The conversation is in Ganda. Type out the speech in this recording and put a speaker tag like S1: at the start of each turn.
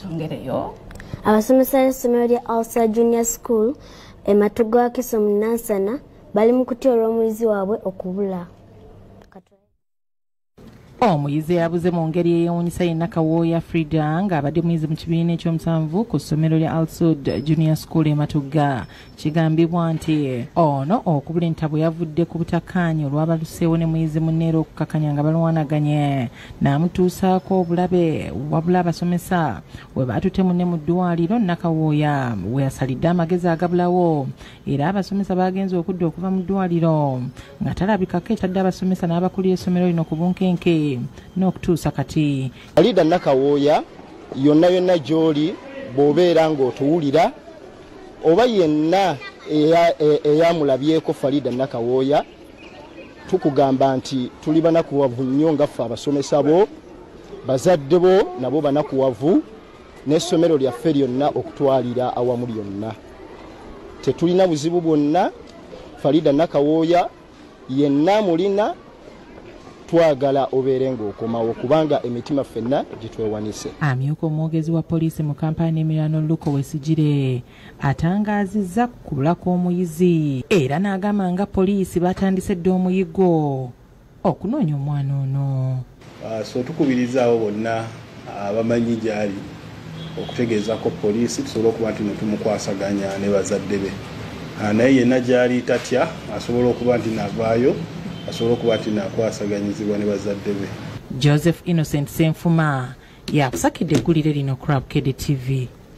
S1: tusongereyo.
S2: Abasomesa b'essomero lya Alsa Junior School Matuga wa Kiso mu Nansana bali mu kutya olw'omuyizi waabwe okubula.
S1: Omuyizi abuze mu ngeri eyewuunyisa yenna Kawooya Frida ng'abadde muyizi mu kibiina eky'omusanvu ku ssomero lya Alsud Junior School Matuga. Kigambibwa nti ono okubula entabo yavudde ku butakkaanya olw'abaluseewo ne muyizi munneera okukakanya nga balwanaganye n'amutuusaako obulabe wabula abasomesa bwebaatutte munne mu ddwaliro Nakawooya we yasalidde amagezi agabulawo era abasomesa bagenze okudda okuva mu ddwaliro nga talabikako etadde abasomesa n'abakulira essomero lino ku bunkenke n'okutuusa kati.
S3: Alida Nakawooya yonna yonna gy'oli bw'obeera ng'otuwulira oba yenna eyamulabyeko Farida Nakawooya tukugamba nti tuli banakuwavu nnyo nga ffe abasomesa bo bazadde bo nabo banakuwavu n'essomero lyaffe lyonna okutwalira awamu lyonna. Tetulina buzibu bwonna. Farida Nakawooya yenna mulina twagala obeere ng'okomawo kubanga emitima ffenna gitwewanise.
S1: Amyuka omwogezi wa poliisi mu kampani emirano Luko Wesigire atangaazizza ku kubula kw'omuyizi era n'agamba nga poliisi batandise dda omuyigo okunoonya omwana ono.
S4: So tukubirizaawo bonna abamanyi gy'ali okutegeezako poliisi tusobole okuba nti netumukwasaganya ne bazadde be. Naye yenna gy'ali tatya asobola okuba nti navaayo asobola okuba nti nakwasaganyizibwa ne bazadde be.
S1: Joseph Innocent Senfuma yakusakidde eggulire lino ku Bukedde TV.